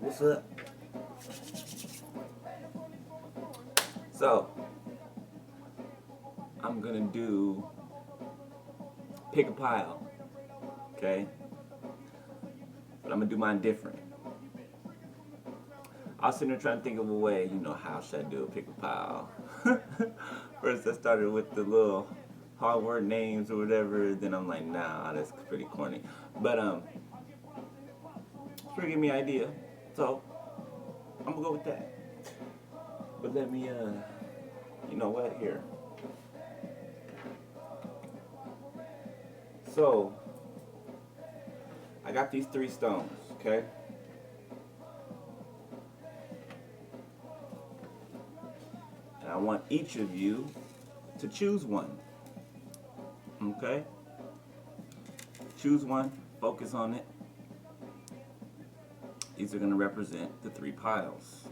What's up? So, I'm gonna do pick a pile, okay? But I'm gonna do mine different. I was sitting there trying to think of a way, how should I do a pick a pile? First, I started with the little hard word names or whatever. Then I'm like, nah, that's pretty corny. But it's pretty give me an idea. So I'm gonna go with that. But let me, you know what? Here. So I got these 3 stones, okay? And I want each of you to choose one, okay? Choose one, focus on it. These are going to represent the 3 piles.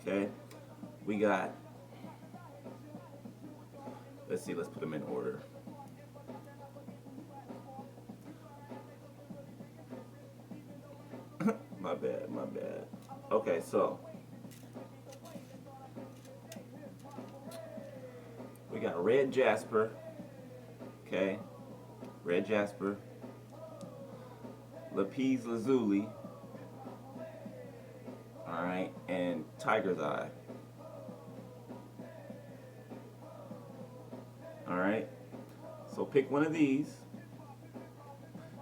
Okay, we got, let's see, let's put them in order. My bad, my bad. Okay, so we got red jasper, okay, red jasper, lapis lazuli, all right, and tiger's eye. All right, so pick one of these.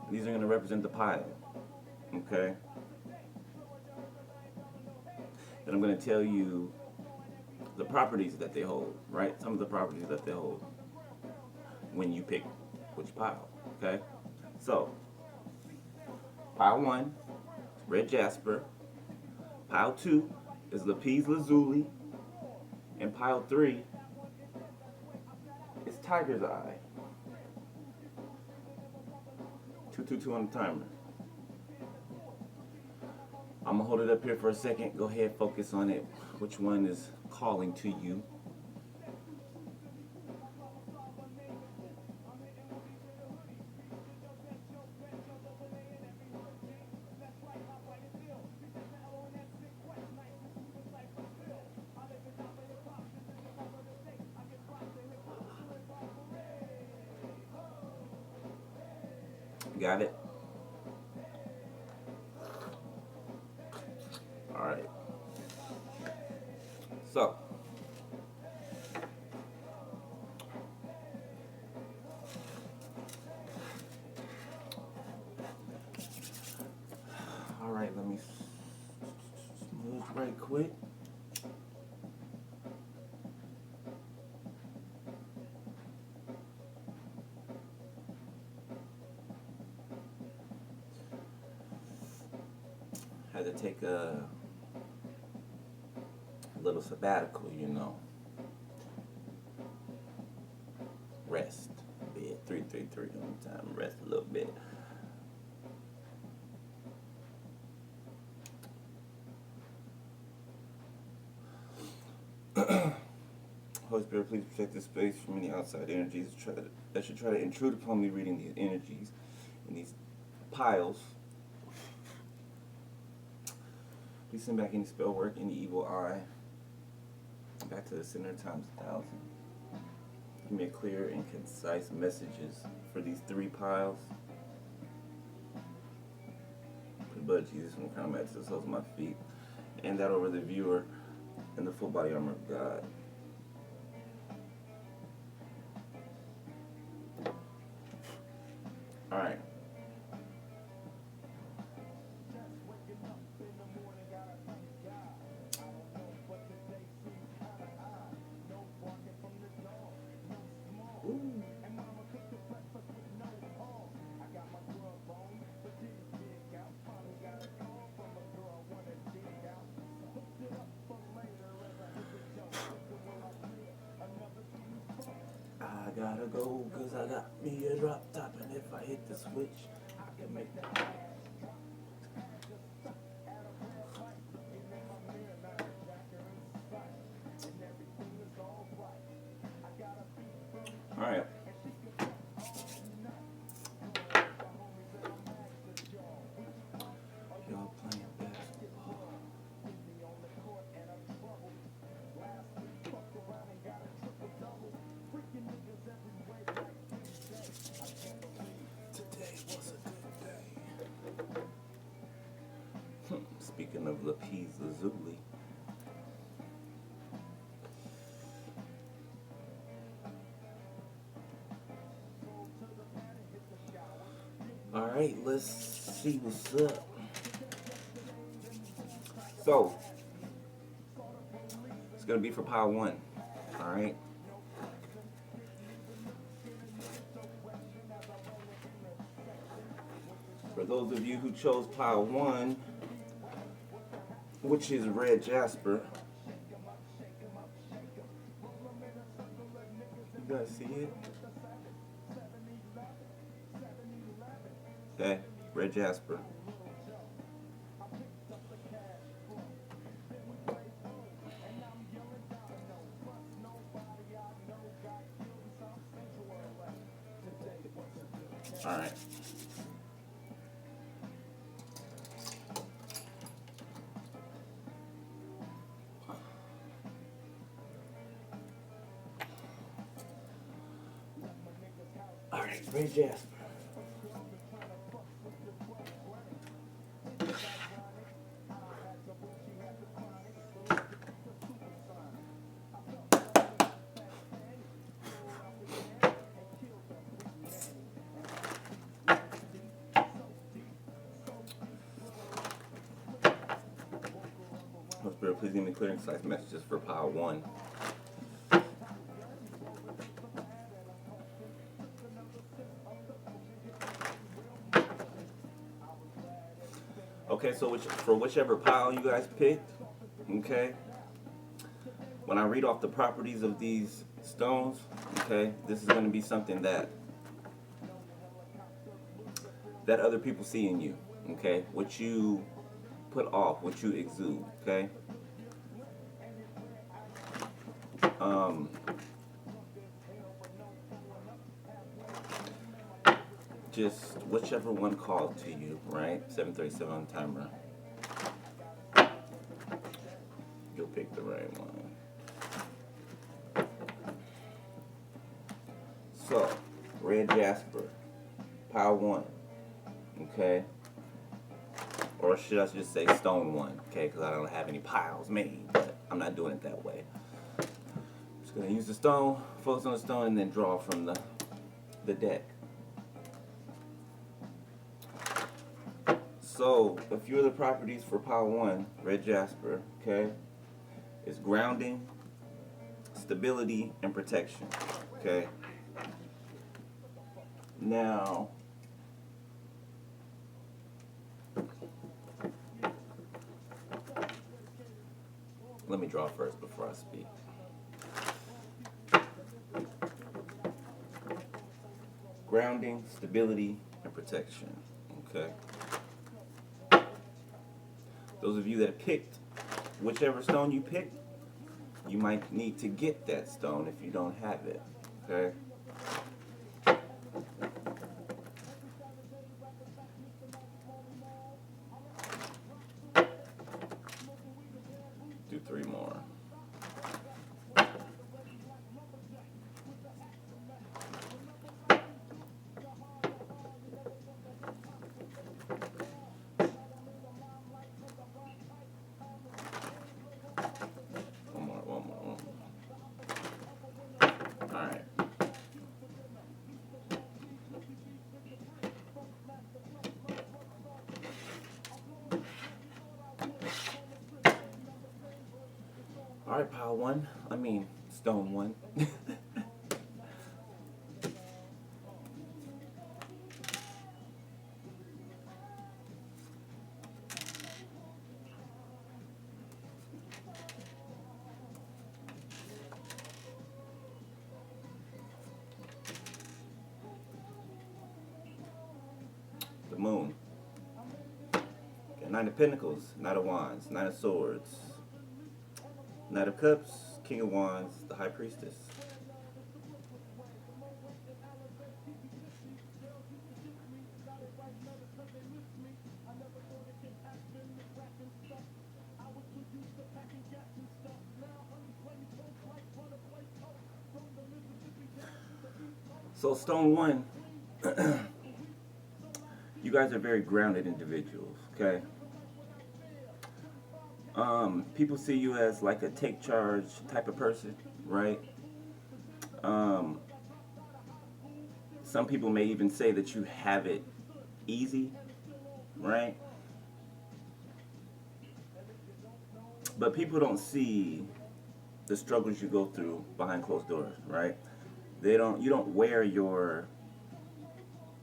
These are going to represent the pile, okay? Then I'm going to tell you the properties that they hold, right? Some of the properties that they hold when you pick which pile, okay? So, pile 1, red jasper. Pile 2 is lapis lazuli. And pile 3 is tiger's eye. 222 on the timer. I'm gonna hold it up here for a second. Go ahead, focus on it. Which one is calling to you? Got it? All right. So, all right, let me smooth right quick. Had to take a little sabbatical, Rest a bit. 333 on the time. Rest a little bit. Holy Spirit, please protect this space from any outside energies that should try to intrude upon me reading these energies in these piles. Please send back any spell work, any evil eye, back to the center times 1,000. Give me a clear and concise messages for these 3 piles. The blood of Jesus from the crown of my head to the soles of my feet, and that over the viewer in the full body armor of God. All right. Ooh. I gotta go, cause I got me a drop top, and if I hit the switch, I can make that. Alright, appease Lazuli. Alright, let's see what's up. So, it's going to be for pile 1. Alright. For those of you who chose pile 1, which is red jasper, you guys see it? Okay, red jasper. All right. All right, red jasper. Spirit, please give me clear and concise messages for pile 1. Okay, so for whichever pile you guys picked, okay, when I read off the properties of these stones, okay, this is going to be something that other people see in you, okay, what you put off, what you exude, okay. Just whichever one called to you, right? 7:37 on the timer. You'll pick the right one. So, red jasper, pile 1, okay? Or should I just say stone 1, okay? Because I don't have any piles made, but I'm not doing it that way. Just gonna use the stone, focus on the stone, and then draw from the deck. So, a few of the properties for pile 1, red jasper, okay, is grounding, stability, and protection, okay. Now, let me draw first before I speak. Grounding, stability, and protection, okay. Those of you that picked whichever stone you picked, you might need to get that stone if you don't have it, okay? Do 3 more. Alright, pile 1. I mean, stone 1. The moon. Okay, 9 of Pentacles, Knight of Wands, 9 of Swords, Knight of Cups, King of Wands, the High Priestess. So stone 1, you guys are very grounded individuals, okay? People see you as like a take charge type of person, right? Um, some people may even say that you have it easy, right? But people don't see the struggles you go through behind closed doors, right? They don't. You don't wear your,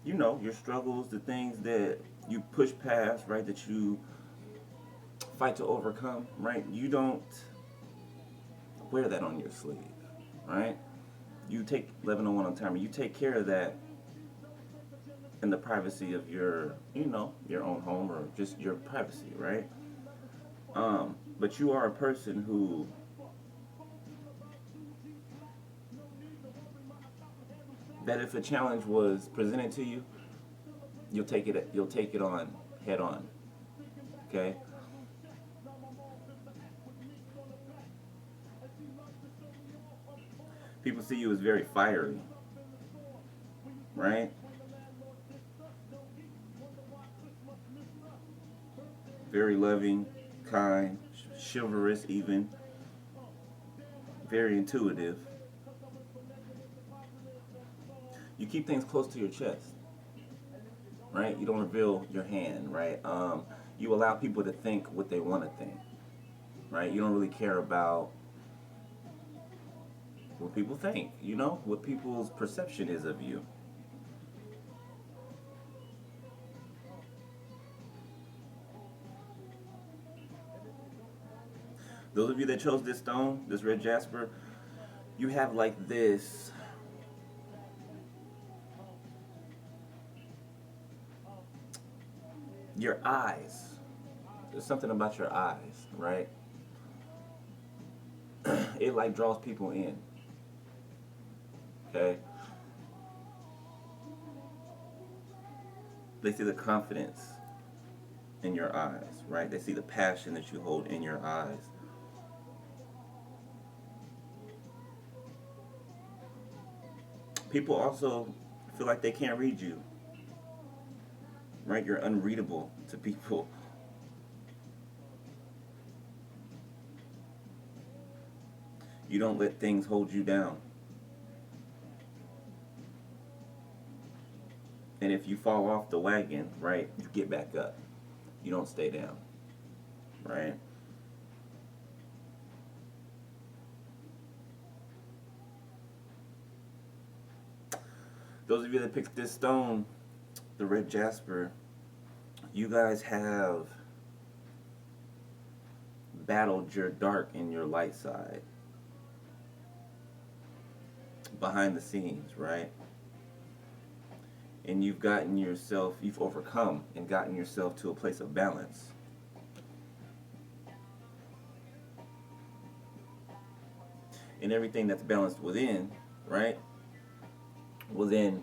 your struggles, the things that you push past, right? That you fight to overcome, right? You don't wear that on your sleeve, right? You take 1101 on timer. You take care of that in the privacy of your own home or just your privacy, right? But you are a person who, that if a challenge was presented to you, you'll take it on head on, okay? People see you as very fiery, right? Very loving, kind, chivalrous, even very intuitive. You keep things close to your chest, right? You don't reveal your hand, right? You allow people to think what they want to think, right? You don't really care about what people think, what people's perception is of you. Those of you that chose this stone, this red jasper, you have like this, your eyes. There's something about your eyes, right? It like draws people in, okay? They see the confidence in your eyes, right? They see the passion that you hold in your eyes. People also feel like they can't read you, right? You're unreadable to people. You don't let things hold you down. And if you fall off the wagon, right, you get back up. You don't stay down, right? Those of you that picked this stone, the red jasper, you guys have battled your dark and your light side behind the scenes, right? And you've overcome and gotten yourself to a place of balance. And everything that's balanced within, right, will then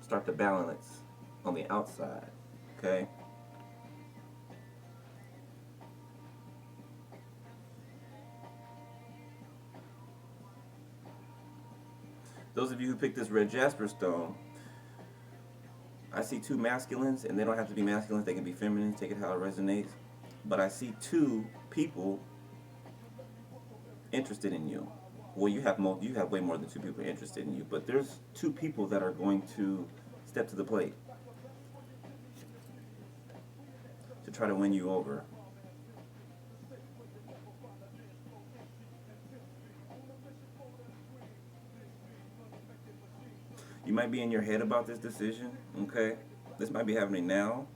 start to balance on the outside, okay? Those of you who picked this red jasper stone, I see two masculines, and they don't have to be masculines, they can be feminine, take it how it resonates. But I see two people interested in you. Well, you have way more than two people interested in you, but there's two people that are going to step to the plate to try to win you over. You might be in your head about this decision, okay? This might be happening now,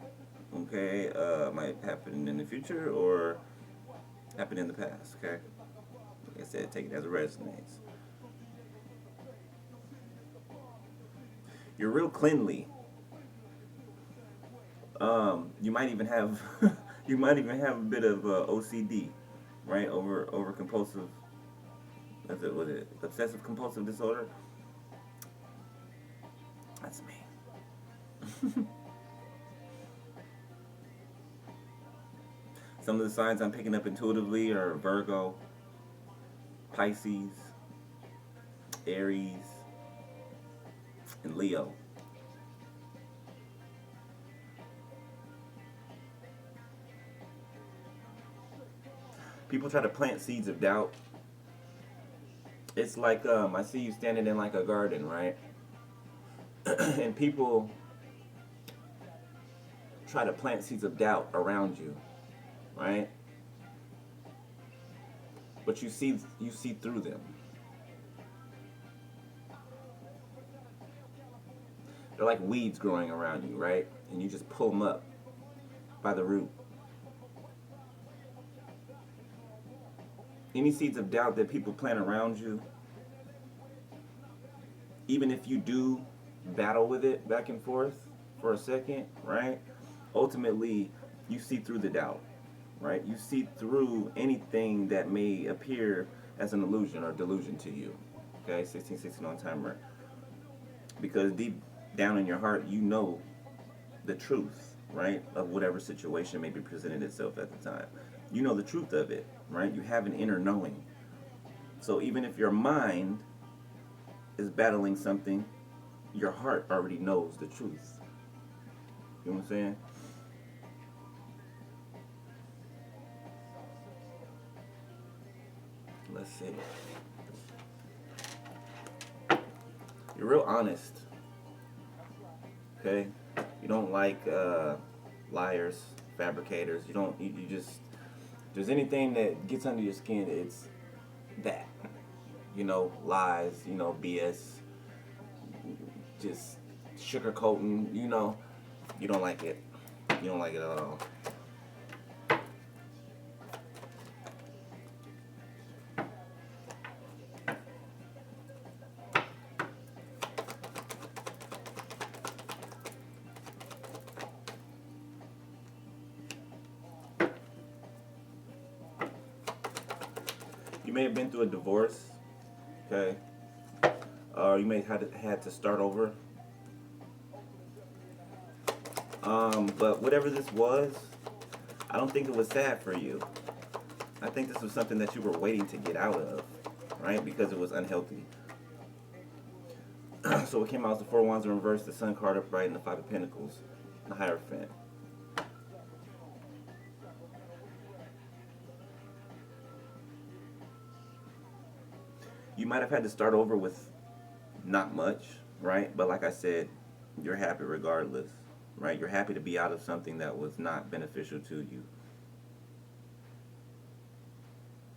okay? Might happen in the future or happen in the past, okay? Like I said, take it as it resonates. You're real cleanly. You might even have you might even have a bit of OCD, right? Over compulsive. That's it. What is it? Obsessive compulsive disorder. That's me. Some of the signs I'm picking up intuitively are Virgo, Pisces, Aries, and Leo. People try to plant seeds of doubt. It's like I see you standing in like a garden, right? And people try to plant seeds of doubt around you, right? But you see through them. They're like weeds growing around you, right? And you just pull them up by the root. Any seeds of doubt that people plant around you, even if you do battle with it back and forth for a second, right? Ultimately, you see through the doubt, right? You see through anything that may appear as an illusion or delusion to you. Okay, 1616 on timer. Because deep down in your heart, you know the truth, right, of whatever situation may be presented itself at the time. You know the truth of it, right? You have an inner knowing. So even if your mind is battling something, your heart already knows the truth. You know what I'm saying? Let's see. You're real honest. Okay? You don't like liars, fabricators. You just, if there's anything that gets under your skin, it's that. Lies, BS, just sugarcoating, you don't like it. You don't like it at all. You may have been through a divorce, okay? Or you may have had to start over. But whatever this was, I don't think it was sad for you. I think this was something that you were waiting to get out of, right? Because it was unhealthy. So it came out as the Four Wands in reverse, the Sun card upright, and the Five of Pentacles, the Hierophant. You might have had to start over with not much, right? But like I said, you're happy regardless, right? You're happy to be out of something that was not beneficial to you.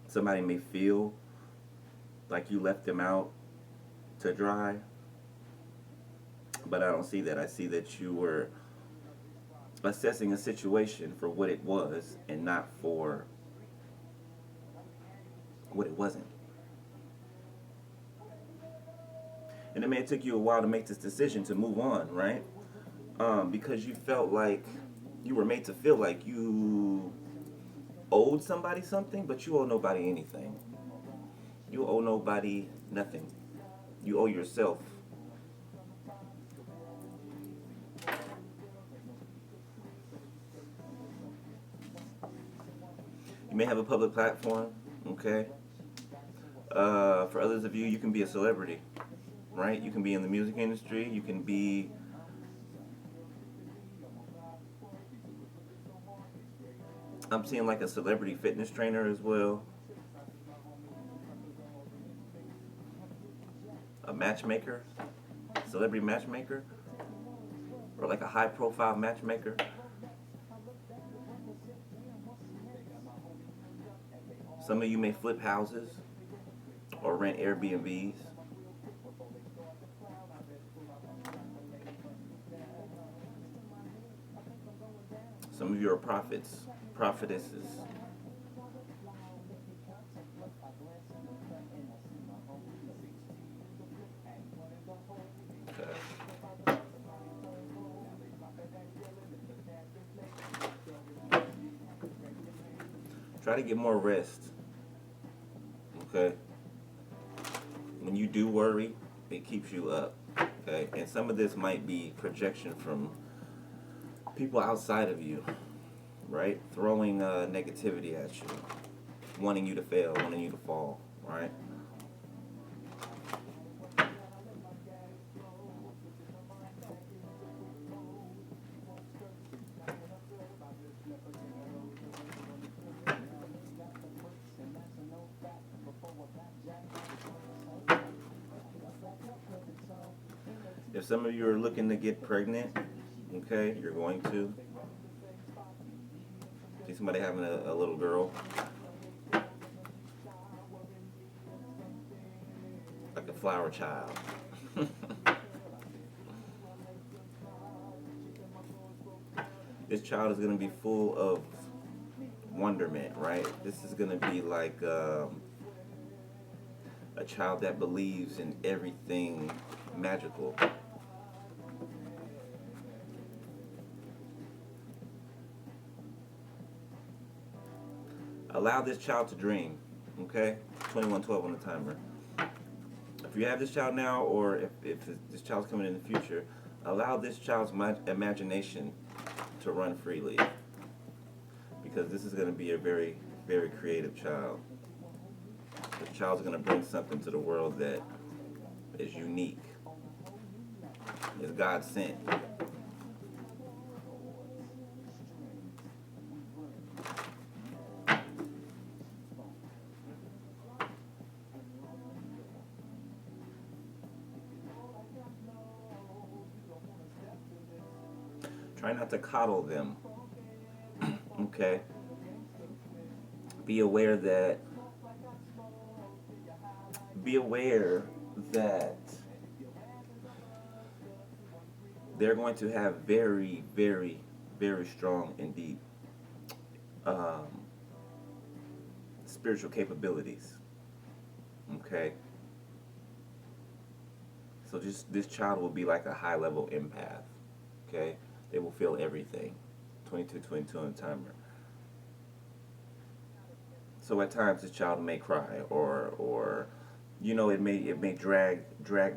Somebody may feel like you left them out to dry, but I don't see that. I see that you were assessing a situation for what it was and not for what it wasn't. And it may have took you a while to make this decision to move on, right? Because you felt like you were made to feel like you owed somebody something, but you owe nobody anything. You owe nobody nothing. You owe yourself. You may have a public platform, okay? For others of you, you can be a celebrity, right? You can be in the music industry. You can be I'm seeing like a celebrity fitness trainer as well. A matchmaker, celebrity matchmaker, or like a high profile matchmaker. Some of you may flip houses or rent Airbnbs. Some of you are prophets, prophetesses. Okay. Try to get more rest. Okay? When you do worry, it keeps you up. Okay? And some of this might be projection from people outside of you, right? Throwing negativity at you, wanting you to fail, wanting you to fall, right? If some of you are looking to get pregnant, okay, you're going to. See somebody having a little girl, like a flower child. This child is going to be full of wonderment, right? This is going to be like a child that believes in everything magical. Allow this child to dream, okay? 2112 on the timer. If you have this child now, or if this child's coming in the future, allow this child's imagination to run freely, because this is going to be a very, very creative child. The child's going to bring something to the world that is unique, is God sent. Try not to coddle them, okay? Be aware that they're going to have very, very, very strong and deep spiritual capabilities, okay? So this child will be like a high-level empath, okay? They will feel everything. 2222 on the timer. So at times this child may cry, or you know, it may drag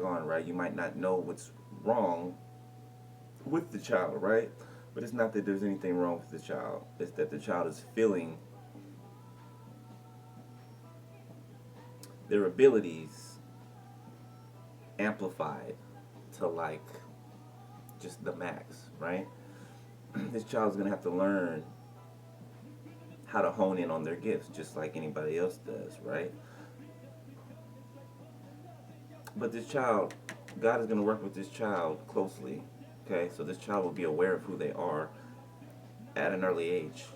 on, right? You might not know what's wrong with the child, right? But it's not that there's anything wrong with the child. It's that the child is feeling their abilities amplified to like just the max, right? This child is going to have to learn how to hone in on their gifts just like anybody else does, right? But this child, God is going to work with this child closely, okay? So this child will be aware of who they are at an early age.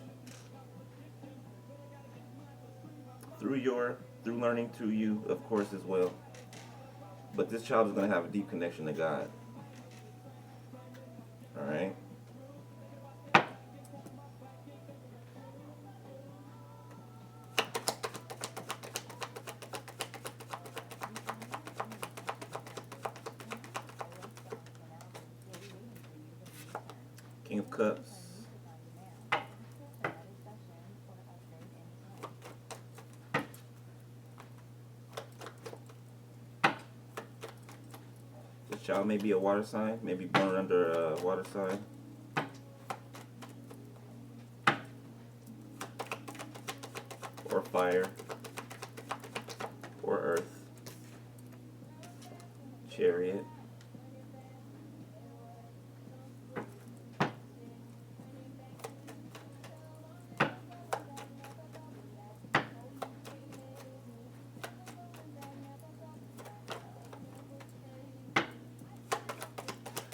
Through learning to you, of course, as well. But this child is going to have a deep connection to God. All right? King of Cups. This child may be a water sign, maybe born under a water sign. Or fire. Or earth. Chariot.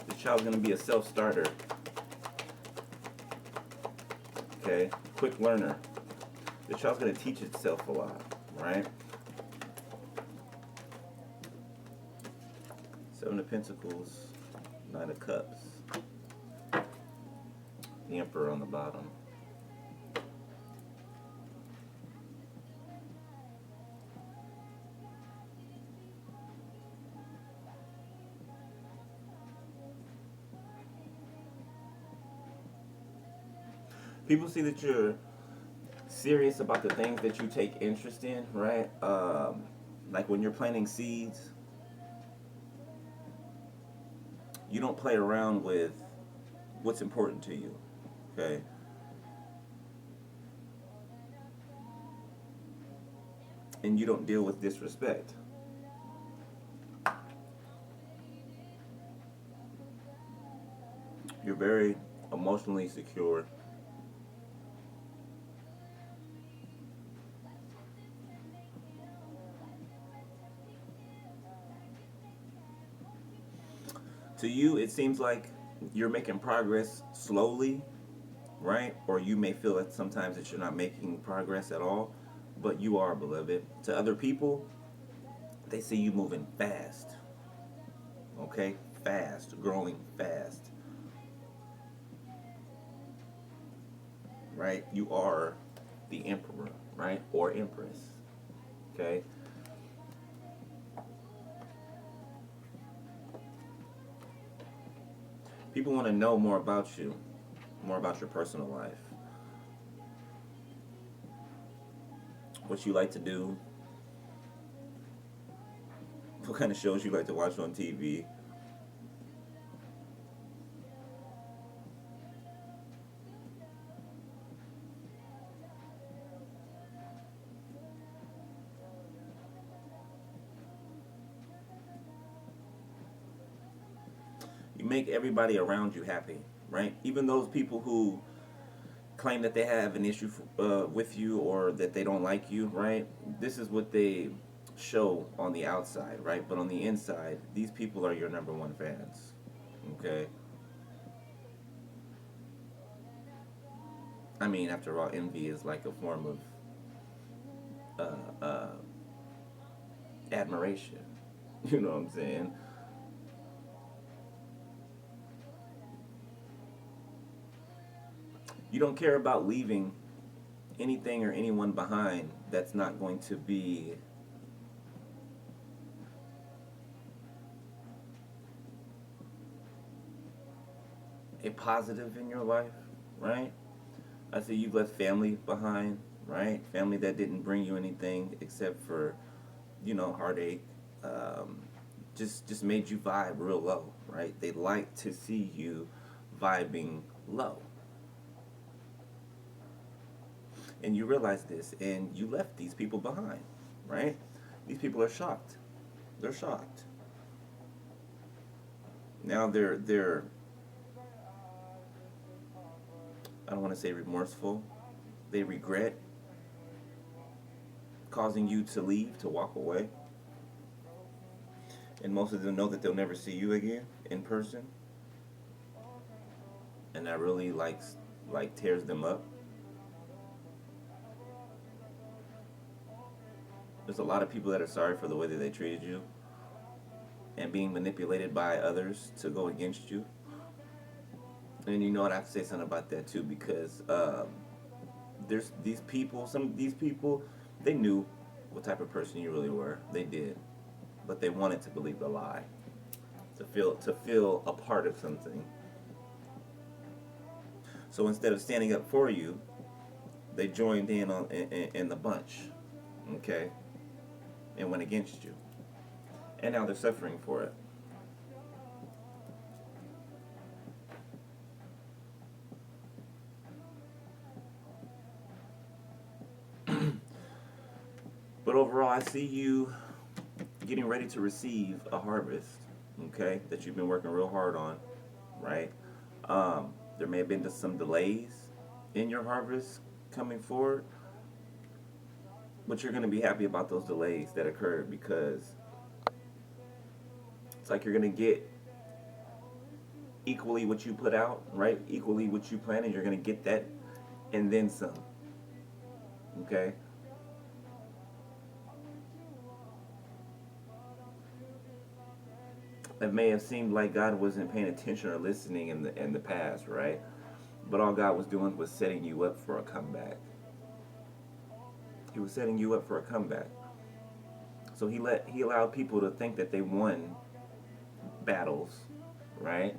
This child's going to be a self-starter. Okay? Quick learner. This child's going to teach itself a lot, right? Seven of Pentacles, Nine of Cups. The Emperor on the bottom. People see that you're serious about the things that you take interest in, right? Like when you're planting seeds, you don't play around with what's important to you, okay? And you don't deal with disrespect. You're very emotionally secure. To you, it seems like you're making progress slowly, right? Or you may feel that sometimes that you're not making progress at all, but you are, beloved. To other people, they see you moving fast, okay? Fast, growing fast, right? You are the emperor, right? Or empress, okay? People want to know more about you, more about your personal life, what you like to do, what kind of shows you like to watch on TV. You make everybody around you happy, right? Even those people who claim that they have an issue with you or that they don't like you, right? This is what they show on the outside, right? But on the inside, these people are your number one fans, okay? I mean, after all, envy is like a form of uh, admiration. You know what I'm saying? You don't care about leaving anything or anyone behind that's not going to be a positive in your life, right? I say you've left family behind, right? Family that didn't bring you anything except for, heartache. Um, just made you vibe real low, right? They like to see you vibing low. And you realize this and you left these people behind, right? These people are shocked. They're shocked. Now they're I don't want to say remorseful. They regret causing you to leave, to walk away. And most of them know that they'll never see you again in person. And that really like tears them up. There's a lot of people that are sorry for the way that they treated you and being manipulated by others to go against you. And you know what? I have to say something about that too because there's these people. Some of these people, they knew what type of person you really were. They did, but they wanted to believe the lie, to feel a part of something. So instead of standing up for you, they joined in the bunch, okay, and went against you, and now they're suffering for it. But overall, I see you getting ready to receive a harvest, okay, that you've been working real hard on, right? There may have been just some delays in your harvest coming forward, but you're going to be happy about those delays that occurred because it's like you're going to get equally what you put out, right? Equally what you planted, you're going to get that and then some, okay? It may have seemed like God wasn't paying attention or listening in the past, right? But all God was doing was setting you up for a comeback. He was setting you up for a comeback. So he allowed people to think that they won battles, right?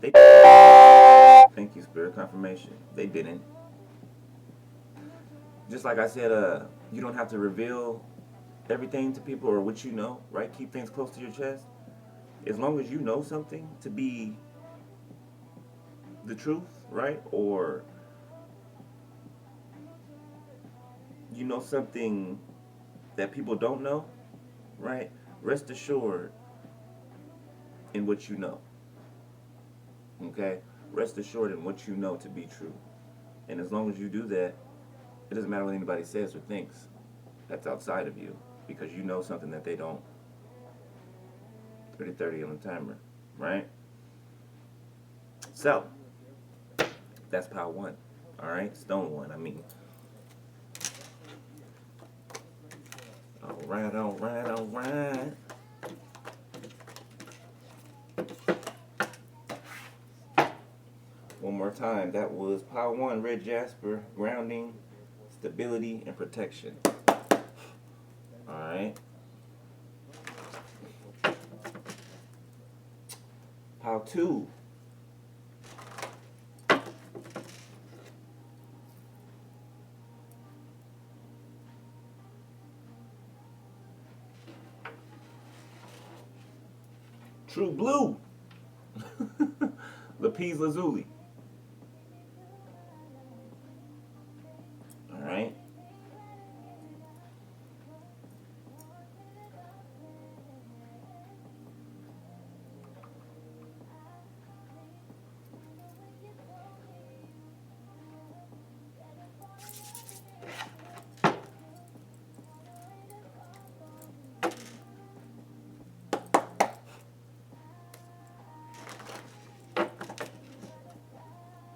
They thank you, Spirit confirmation. They didn't. Just like I said, you don't have to reveal everything to people or what you know, right? Keep things close to your chest. As long as you know something to be the truth, right? Or you know something that people don't know, right? Rest assured in what you know. Okay? Rest assured in what you know to be true. And as long as you do that, it doesn't matter what anybody says or thinks that's outside of you because you know something that they don't. 30 on the timer, right? So, that's pile one. Alright, stone one, I mean. Alright, alright, alright. One more time, that was pile one, red jasper, grounding, stability, and protection. Alright. Pile two. True blue. Lapis lazuli. Alright.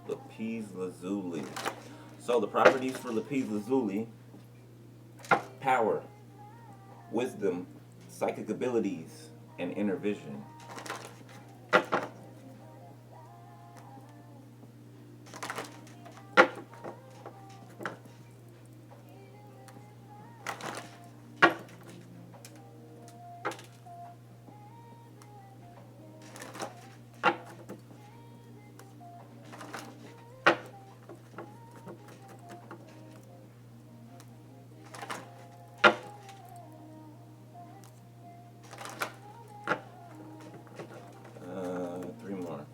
Lapis lazuli. So the properties for lapis lazuli: power, wisdom, psychic abilities, and inner vision. Three more.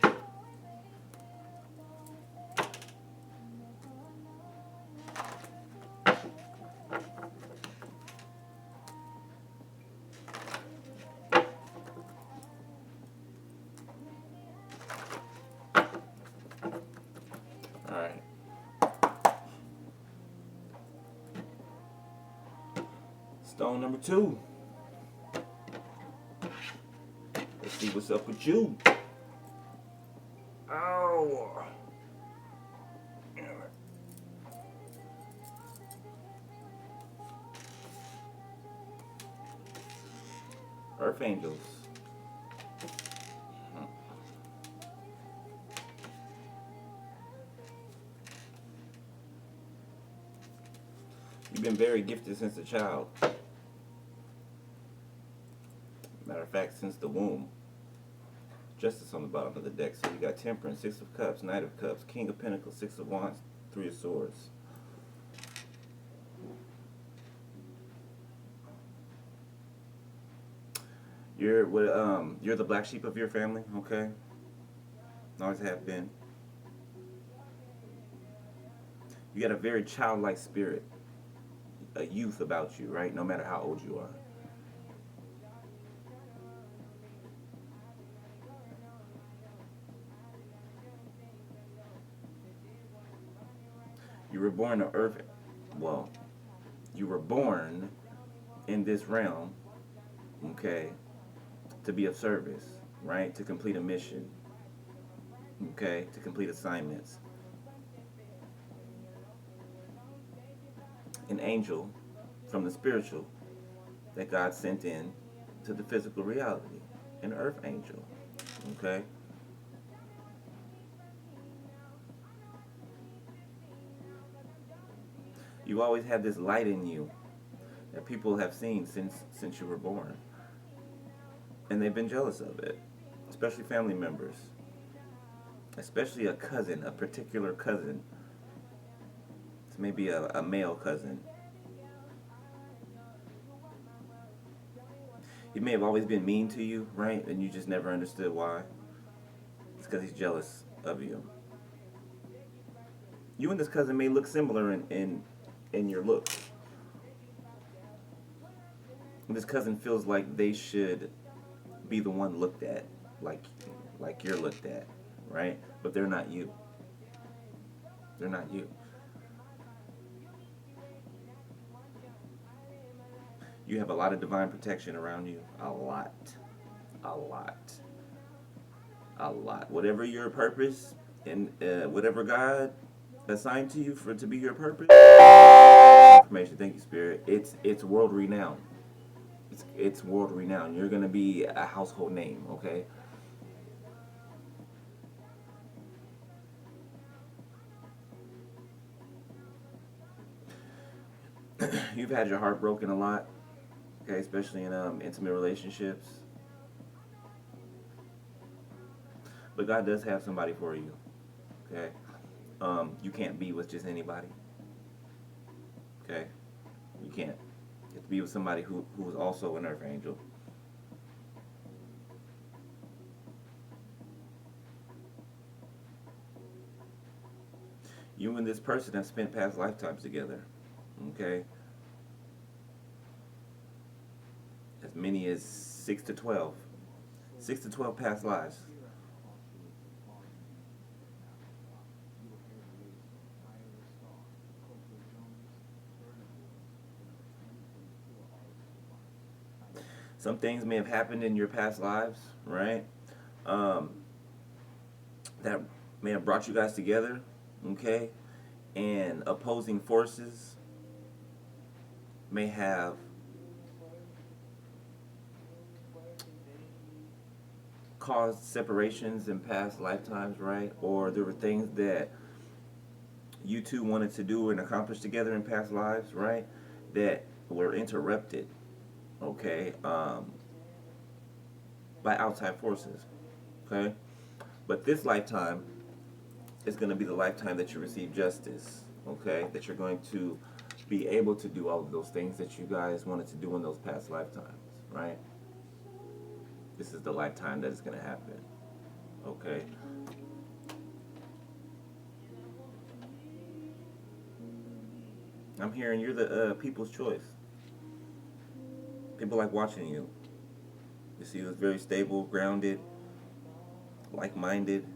Alright. Stone number two. Let's see what's up with you. Ow. Earth angels. You've been very gifted since a child. Matter of fact, since the womb. Justice on the bottom of the deck. So you got Temperance, Six of Cups, Knight of Cups, King of Pentacles, Six of Wands, Three of Swords. You're the black sheep of your family, okay? Always have been. You got a very childlike spirit, a youth about you, right? No matter how old you are. You were born to earth, well, you were born in this realm, okay, to be of service, right? To complete a mission, okay, to complete assignments. An angel from the spiritual that God sent in to the physical reality, an earth angel, okay? You always have this light in you that people have seen since you were born. And they've been jealous of it, especially family members, especially a cousin, a particular cousin. It's maybe a male cousin. He may have always been mean to you, right? And you just never understood why. It's because he's jealous of you. You and this cousin may look similar in your looks. This cousin feels like they should be the one looked at, like you're looked at, right? But they're not you. They're not you. You have a lot of divine protection around you. A lot. A lot. A lot. Whatever your purpose and whatever God assigned to you for to be your purpose. Information. Thank you, Spirit. It's world renowned. It's world renowned. You're gonna be a household name. Okay. You've had your heart broken a lot. Okay, especially in intimate relationships. But God does have somebody for you. Okay. You can't be with just anybody. Okay. You can't. You have to be with somebody who is also an earth angel. You and this person have spent past lifetimes together. Okay. As many as 6 to 12. 6 to 12 past lives. Some things may have happened in your past lives, right? Um, that may have brought you guys together, okay? And opposing forces may have caused separations in past lifetimes, right? Or there were things that you two wanted to do and accomplish together in past lives, right? That were interrupted, okay, by outside forces, okay? But this lifetime is going to be the lifetime that you receive justice, okay? That you're going to be able to do all of those things that you guys wanted to do in those past lifetimes, right? This is the lifetime that is going to happen, okay? I'm hearing you're the people's choice. People like watching you. You see, you very stable, grounded, like-minded,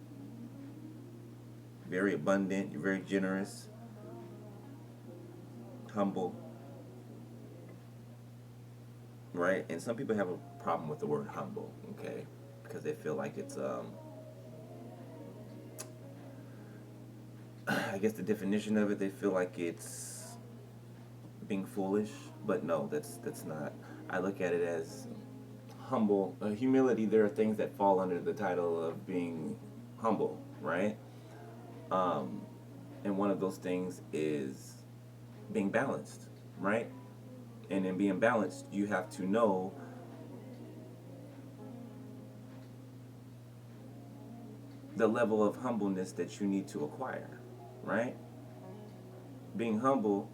very abundant. You're very generous, humble, right? And some people have a problem with the word humble, okay? Because they feel like it's I guess the definition of it, they feel like it's being foolish, but no, that's not. I look at it as humble, humility. There are things that fall under the title of being humble, right? Um, and one of those things is being balanced, right? And in being balanced, you have to know the level of humbleness that you need to acquire, right? Being humble,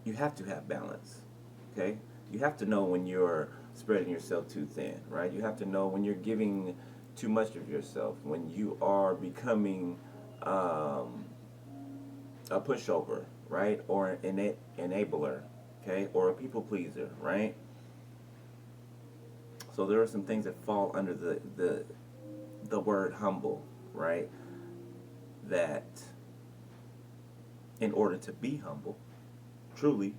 you have to have balance, okay? You have to know when you're spreading yourself too thin, right? You have to know when you're giving too much of yourself, when you are becoming a pushover, right? Or an enabler, okay? Or a people pleaser, right? So there are some things that fall under the word humble, right? That in order to be humble, truly,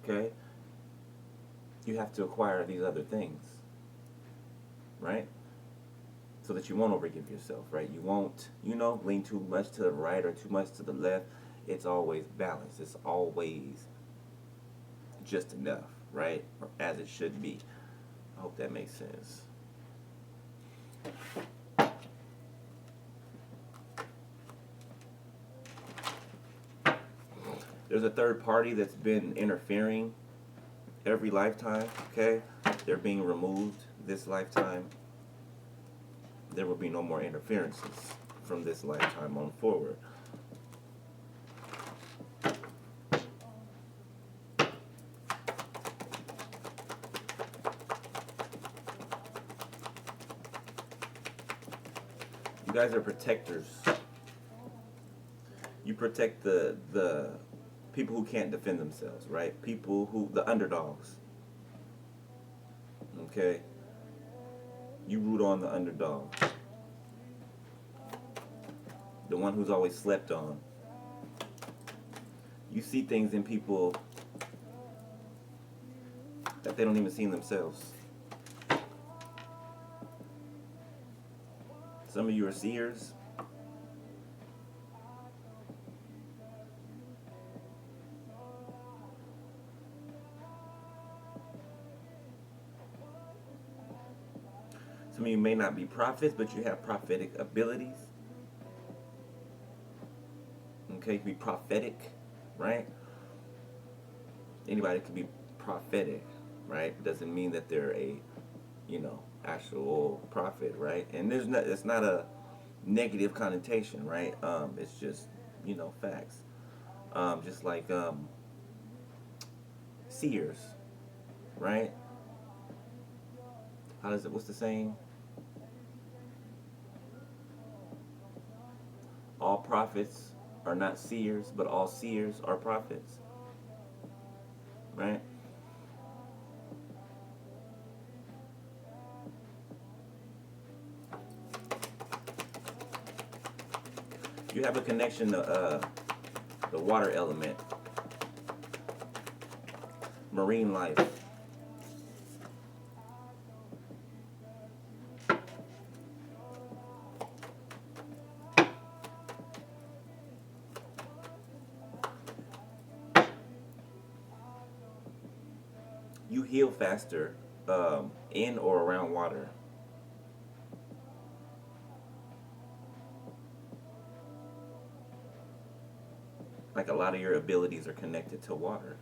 okay, you have to acquire these other things, right? So that you won't overgive yourself, right? You won't, lean too much to the right or too much to the left. It's always balanced. It's always just enough, right? Or as it should be. I hope that makes sense. There's a third party that's been interfering every lifetime, okay? They're being removed this lifetime. There will be no more interferences from this lifetime on forward. You guys are protectors. You protect the people who can't defend themselves, right? People who, the underdogs. Okay? You root on the underdog. The one who's always slept on. You see things in people that they don't even see in themselves. Some of you are seers. Some of you may not be prophets, but you have prophetic abilities. Okay, you can be prophetic, right? Anybody can be prophetic, right? Doesn't mean that they're a, actual prophet, right? And it's not a negative connotation, right? It's just, facts. Just like seers, right? What's the saying? All prophets are not seers, but all seers are prophets, right? You have a connection to the water element, marine life. You heal faster in or around water. Like a lot of your abilities are connected to water.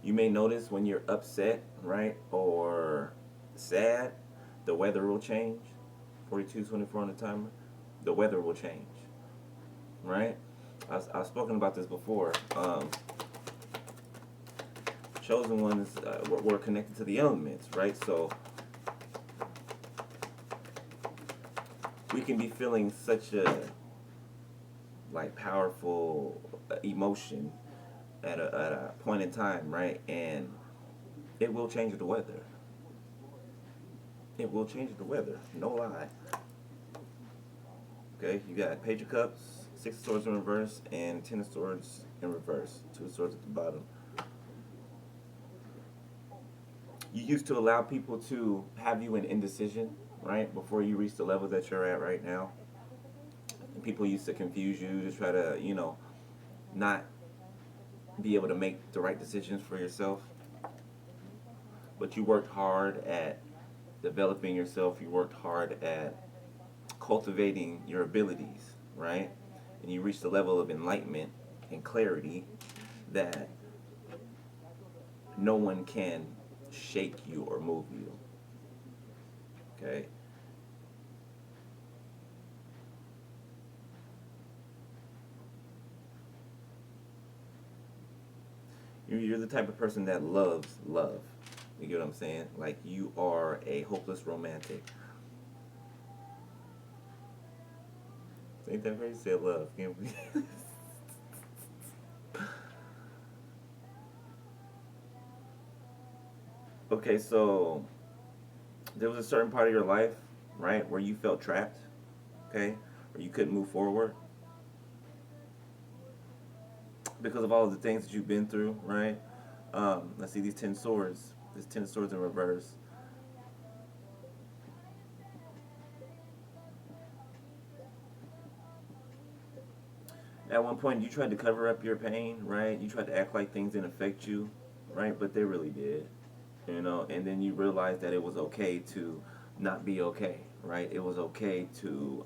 You may notice when you're upset, right, or sad, the weather will change. 42:24 on the timer. The weather will change, right? I've spoken about this before. Chosen ones were connected to the elements, right? So we can be feeling such a powerful emotion at a point in time, right? And it will change the weather. It will change the weather. No lie. Okay, you got Page of Cups, Six of Swords in reverse, and Ten of Swords in reverse. Two of Swords at the bottom. You used to allow people to have you in indecision, right? Before you reach the level that you're at right now. And people used to confuse you to try to, not be able to make the right decisions for yourself. But you worked hard at developing yourself. You worked hard at cultivating your abilities, right? And you reached a level of enlightenment and clarity that no one can shake you or move you. Okay? You're the type of person that loves love. You get what I'm saying? Like you are a hopeless romantic. Ain't that crazy? Say love. Can't we? Okay, so there was a certain part of your life, right, where you felt trapped, okay, where you couldn't move forward because of all of the things that you've been through, right? Let's see these 10 swords. This 10 swords in reverse. At one point, you tried to cover up your pain, right? You tried to act like things didn't affect you, right? But they really did, And then you realized that it was okay to not be okay, right? It was okay to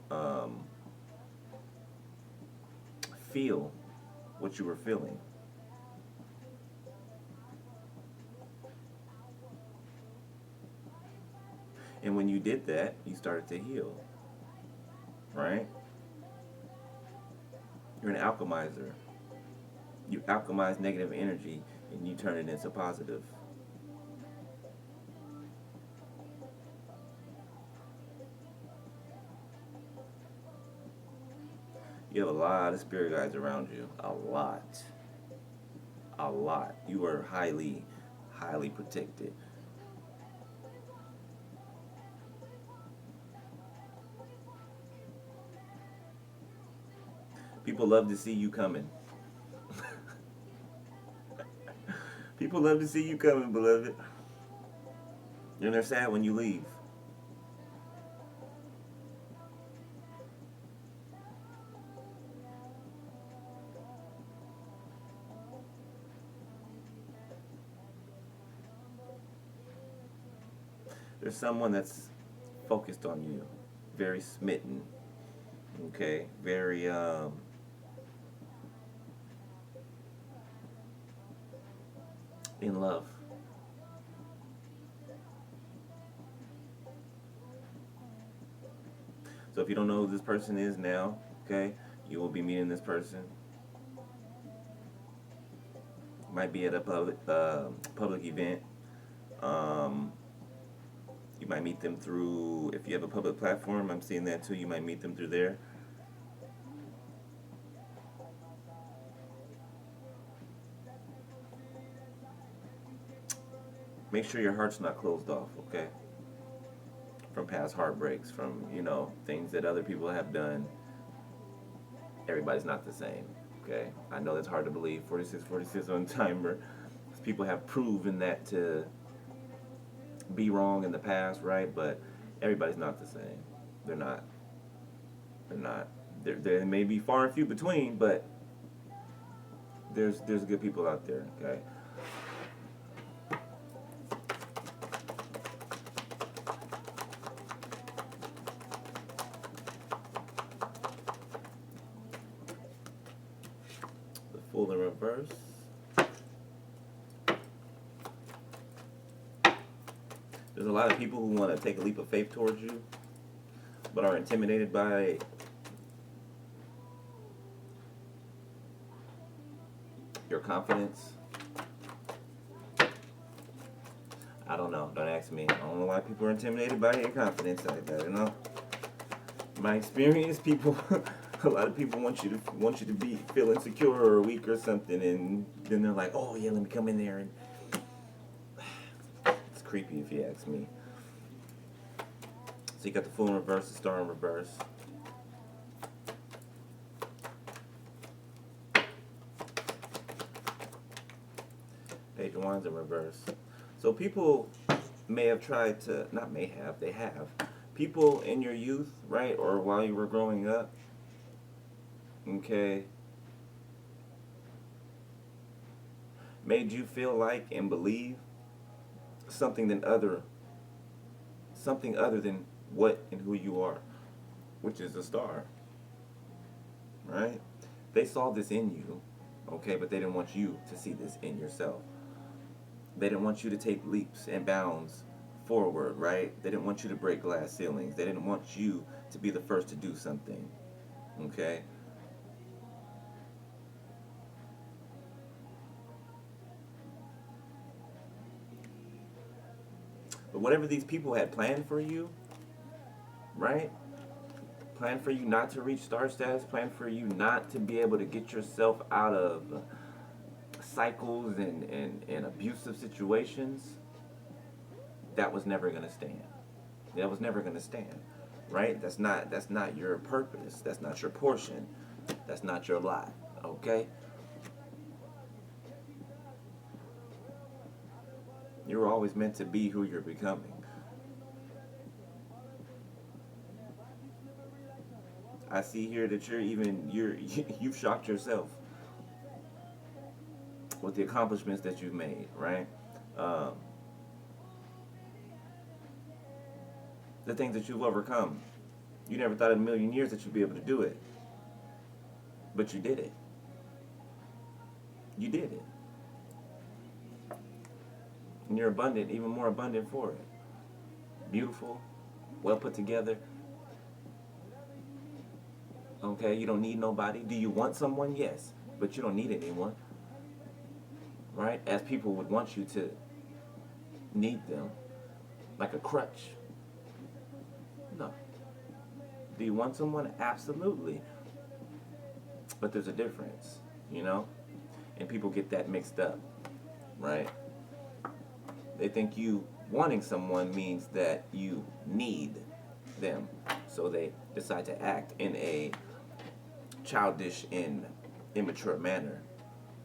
feel what you were feeling. And when you did that, you started to heal, right? You're an alchemizer. You alchemize negative energy and you turn it into positive. You have a lot of spirit guides around you. A lot. A lot. You are highly, highly protected. People love to see you coming. People love to see you coming, beloved. And they're sad when you leave. There's someone that's focused on you, very smitten, okay, very in love. So if you don't know who this person is now, okay, you will be meeting this person. Might be at a public event. Um, you might meet them through, if you have a public platform, I'm seeing that too. You might meet them through there. Make sure your heart's not closed off, okay? From past heartbreaks, from, things that other people have done. Everybody's not the same, okay? I know that's hard to believe. 46 on timer. People have proven that to be wrong in the past, right? But everybody's not the same. They're not. They're not. There may be far and few between, but there's good people out there, okay? The Fool in reverse. There's a lot of people who want to take a leap of faith towards you, but are intimidated by your confidence. I don't know. Don't ask me. I don't know why people are intimidated by your confidence. I don't know. My experience, people, a lot of people want you to be feel insecure or weak or something, and then they're like, oh yeah, let me come in there, and it's creepy if you ask me. So you got the Fool in reverse, the Star in reverse. Page of Wands in reverse. So people may have tried to, not may have, they have. People in your youth, right, or while you were growing up, okay, made you feel like and believe something other than what and who you are, which is a star, right? They saw this in you, okay, but they didn't want you to see this in yourself. They didn't want you to take leaps and bounds forward, right? They didn't want you to break glass ceilings. They didn't want you to be the first to do something, okay? But whatever these people had planned for you, right? Planned for you not to reach star status, planned for you not to be able to get yourself out of cycles and abusive situations, that was never going to stand. That was never going to stand, right? That's not your purpose. That's not your portion. That's not your lot, okay? You were always meant to be who you're becoming. I see here that you've shocked yourself with the accomplishments that you've made, right? The things that you've overcome. You never thought in a million years that you'd be able to do it. But you did it. You did it. And you're abundant, even more abundant for it. Beautiful, well put together. Okay, you don't need nobody. Do you want someone? Yes. But you don't need anyone. Right? As people would want you to need them. Like a crutch. No. Do you want someone? Absolutely. But there's a difference, And people get that mixed up, right? They think you wanting someone means that you need them. So they decide to act in a childish and immature manner.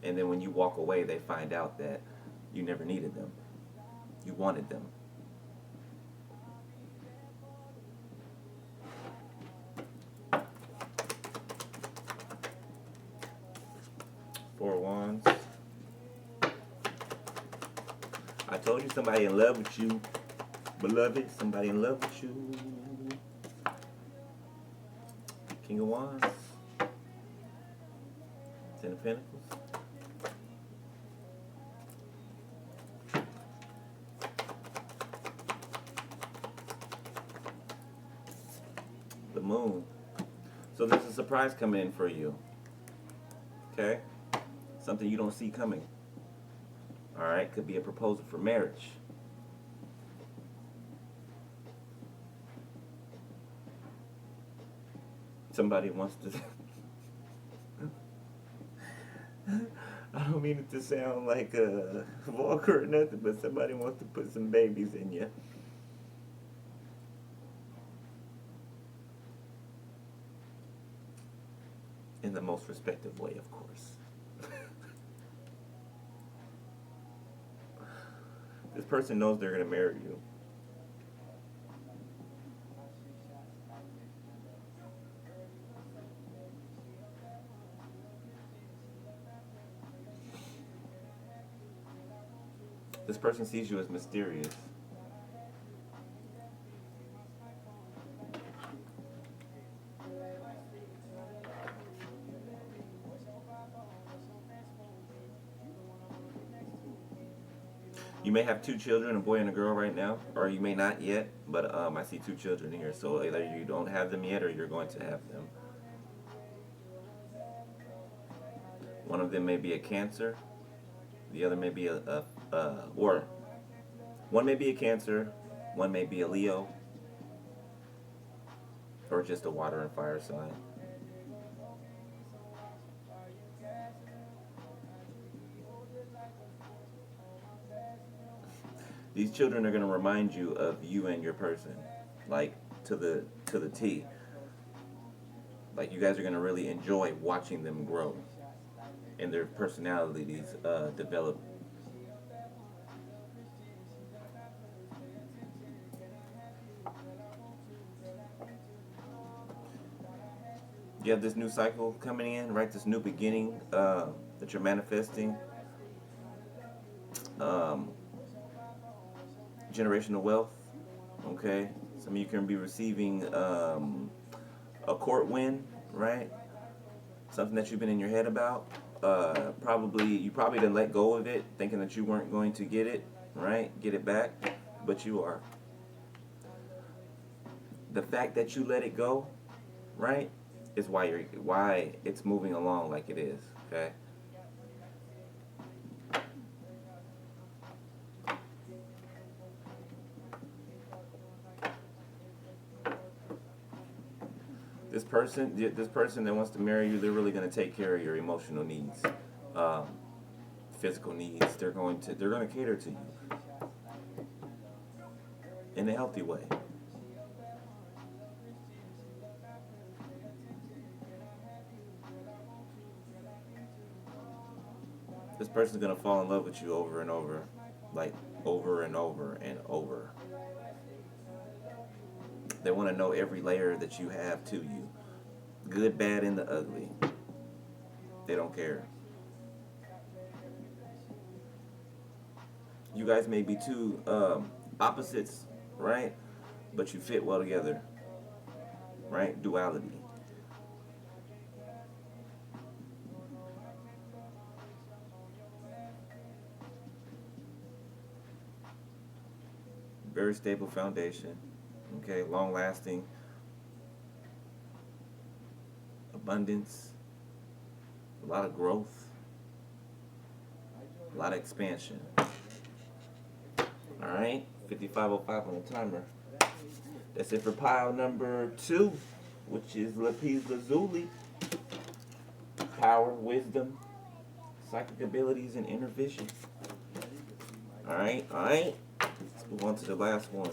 And then when you walk away, they find out that You never needed them. You wanted them. Four of Wands. I told you somebody in love with you. Beloved, somebody in love with you. King of Wands. Ten of Pentacles. The Moon. So there's a surprise coming in for you. Okay? Something you don't see coming. Alright? Could be a proposal for marriage. Somebody wants to... I don't mean it to sound like vulgar or nothing, but somebody wants to put some babies in you. In the most respectful way, of course. This person knows they're going to marry you. This person sees you as mysterious. You may have two children, a boy and a girl right now, or you may not yet, but I see two children here, so either you don't have them yet or you're going to have them. One of them may be a Cancer, the other may be or one may be a Cancer, one may be a Leo, or just a water and fire sign. These children are going to remind you of you and your person, like to the T. Like you guys are going to really enjoy watching them grow and their personalities develop. You have this new cycle coming in, right? This new beginning that you're manifesting. Generational wealth, okay? Some of you can be receiving a court win, right? Something that you've been in your head about. You probably didn't let go of it, thinking that you weren't going to get it, right? Get it back, but you are. The fact that you let it go, right, is why it's moving along like it is, okay? This person that wants to marry you, they're really going to take care of your emotional needs, physical needs. They're going to cater to you in a healthy way. This person's going to fall in love with you over and over, like over and over and over. They want to know every layer that you have to you. Good, bad, and the ugly. They don't care. You guys may be two opposites, right? But you fit well together, right? Duality. Very stable foundation. Okay, long-lasting, abundance, a lot of growth, a lot of expansion. All right, 5505 on the timer. That's it for pile number 2, which is lapis lazuli. Power, wisdom, psychic abilities, and inner vision. All right. Let's move on to the last one.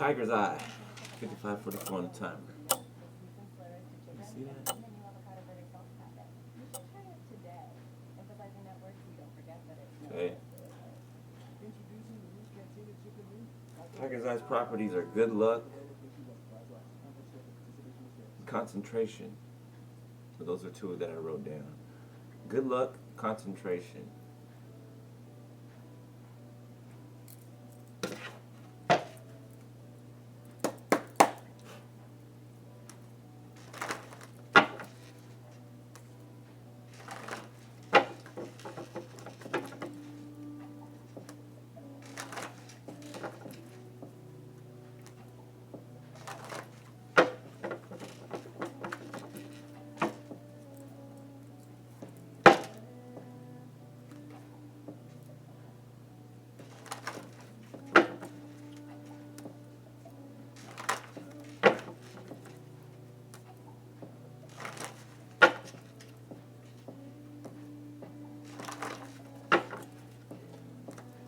Tiger's Eye. 55:44 on the timer. You see that? Okay. Tiger's Eye's properties are good luck, concentration. So those are two that I wrote down. Good luck, concentration.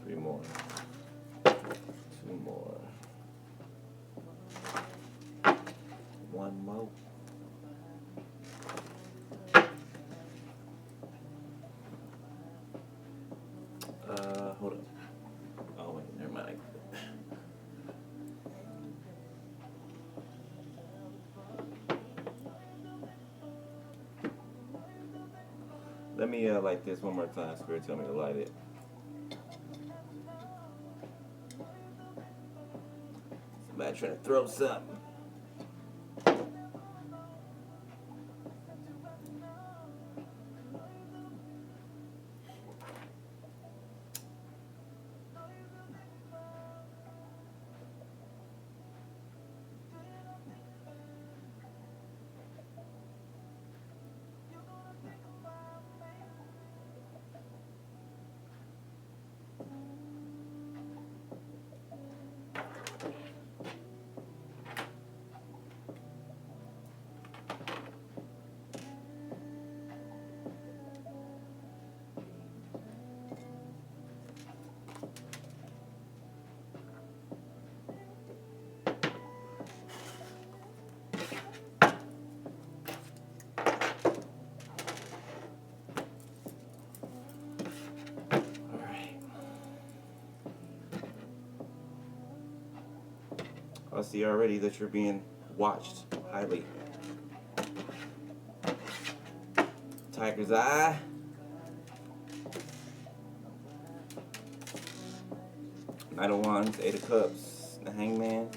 Three more. Two more. One more. Hold up. Oh wait, never mind. Let me light this one more time. Spirit tell me to light it. Somebody trying to throw something. I see already that you're being watched highly. Tiger's Eye. Knight of Wands, Eight of Cups, the Hangman,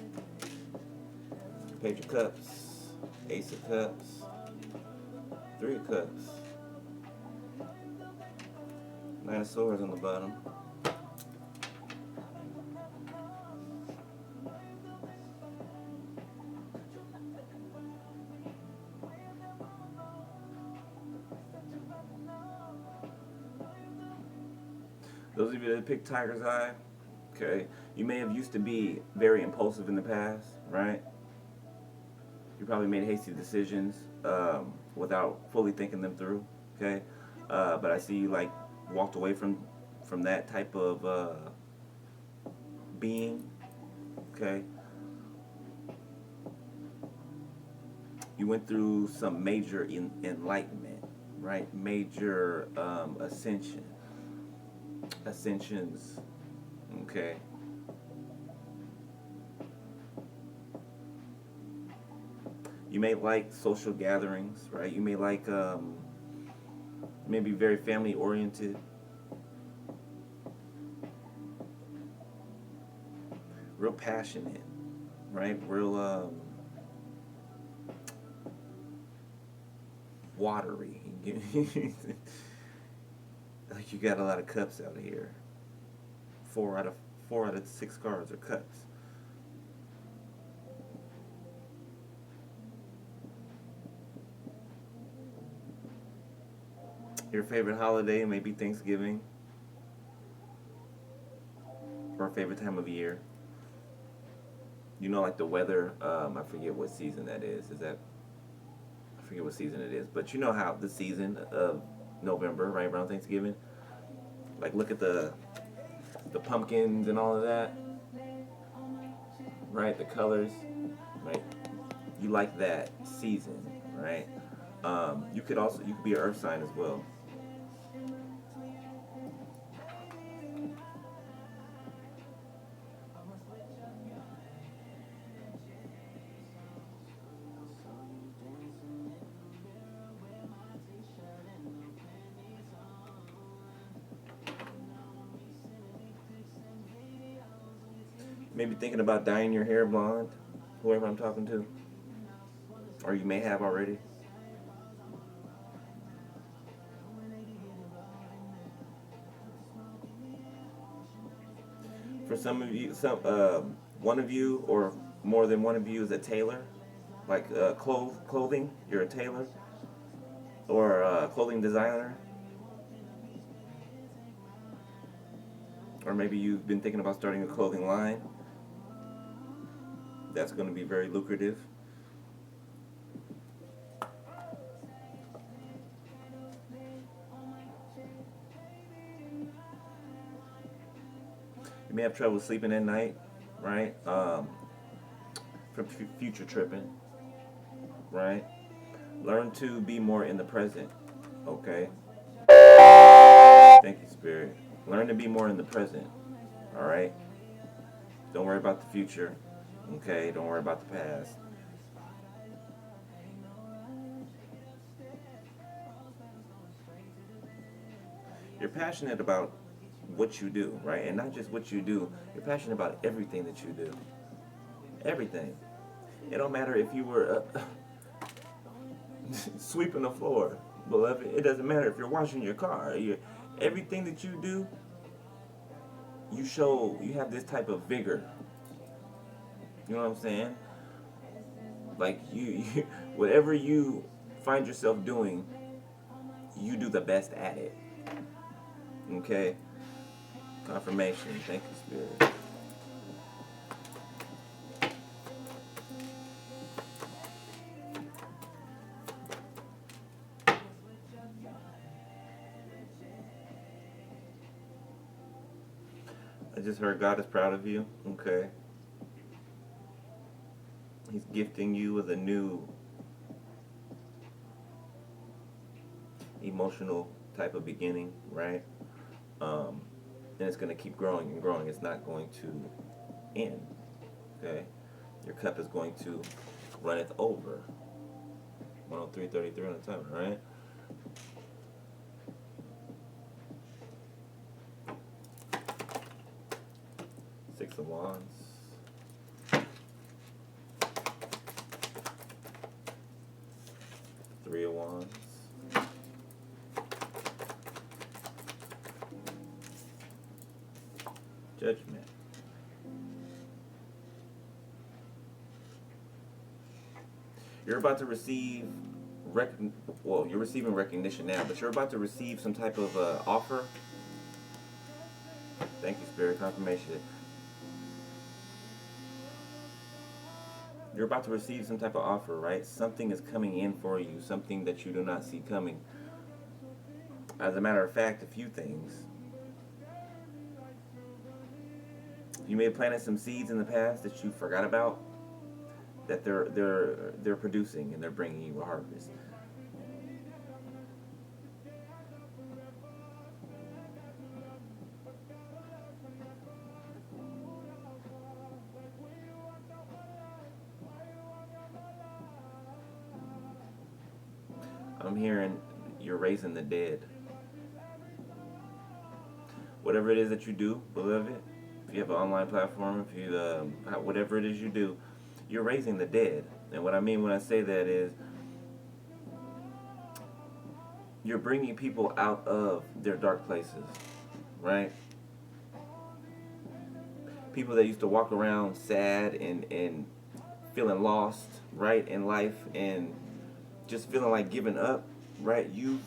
Page of Cups, Ace of Cups, Three of Cups, Nine of Swords on the bottom. Those of you that picked Tiger's Eye, okay, you may have used to be very impulsive in the past, right? You probably made hasty decisions without fully thinking them through, okay? But I see you like walked away from that type of being, okay? You went through some major enlightenment, right? Major ascensions, okay? You may like social gatherings, right? You may like maybe very family oriented, real passionate, right? Real watery. Like you got a lot of cups out here. Four out of 6 cards are cups. Your favorite holiday may be Thanksgiving, or favorite time of year. You know, like the weather. I forget what season that is. I forget what season it is, but you know how the season of November, right around Thanksgiving. Like look at the pumpkins and all of that. right? The colors, right? You like that season, right? You could be an earth sign as well. Maybe thinking about dyeing your hair blonde, whoever I'm talking to, or you may have already. For some of you, one of you or more than one of you is a tailor, like clothing. You're a tailor or a clothing designer, or maybe you've been thinking about starting a clothing line. That's going to be very lucrative. You may have trouble sleeping at night, right? From future tripping, right? Learn to be more in the present, okay? Thank you, Spirit. Learn to be more in the present, all right? Don't worry about the future, okay? Don't worry about the past. You're passionate about what you do, right? And not just what you do, you're passionate about everything that you do. Everything. It don't matter if you were sweeping the floor, beloved. It doesn't matter if you're washing your car. Everything that you do, you have this type of vigor. You know what I'm saying? Like whatever you find yourself doing, you do the best at it. Okay? Confirmation. Thank you, Spirit. I just heard God is proud of you. Okay. He's gifting you with a new emotional type of beginning, right? And it's going to keep growing and growing. It's not going to end. Okay? Your cup is going to runneth over. 103.33 on the timer, right? Six of Wands. Three of Wands. Judgment. You're about to receive you're receiving recognition now, but you're about to receive some type of offer. Thank you, Spirit. Confirmation. You're about to receive some type of offer, right? Something is coming in for you, something that you do not see coming. As a matter of fact, a few things. You may have planted some seeds in the past that you forgot about, that they're producing and they're bringing you a harvest. I'm hearing you're raising the dead. Whatever it is that you do, beloved, if you have an online platform, if you whatever it is you do, you're raising the dead. And what I mean when I say that is you're bringing people out of their dark places, right? People that used to walk around sad and feeling lost, right, in life and just feeling like giving up, right? You,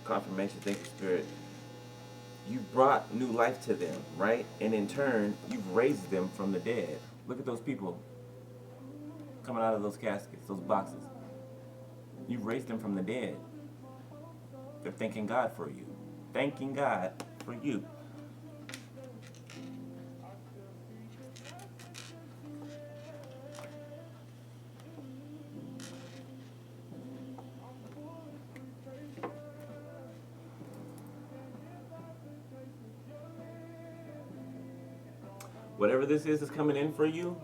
confirmation, thank you, Spirit. You brought new life to them, right? And in turn, you've raised them from the dead. Look at those people coming out of those caskets, those boxes. You've raised them from the dead. They're thanking God for you. Thanking God for you. Whatever this is coming in for you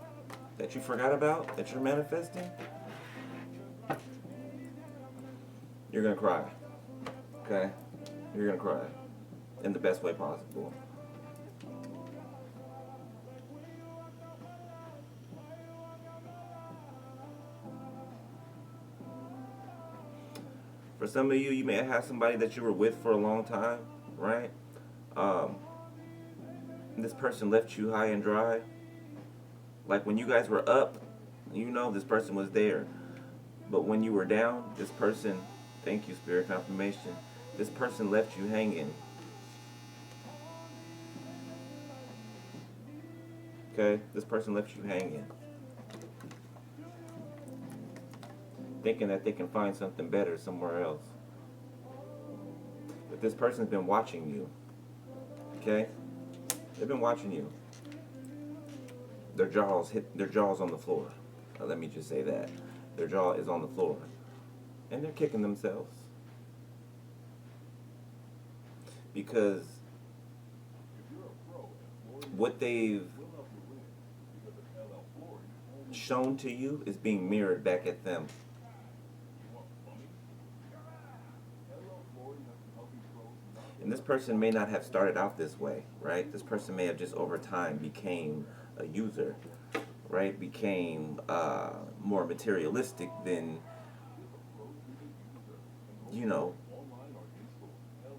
that you forgot about, that you're manifesting, you're going to cry. Okay? You're going to cry in the best way possible. For some of you, you may have somebody that you were with for a long time, right? This person left you high and dry. Like when you guys were up, you know this person was there. But when you were down, this person, thank you, Spirit Confirmation, this person left you hanging. Okay? This person left you hanging. Thinking that they can find something better somewhere else. But this person's been watching you. Okay? They've been watching you. Their jaws on the floor. Let me just say that. Their jaw is on the floor. And they're kicking themselves. Because what they've shown to you is being mirrored back at them. And this person may not have started out this way, right? This person may have just over time became a user, right? Became more materialistic than, you know,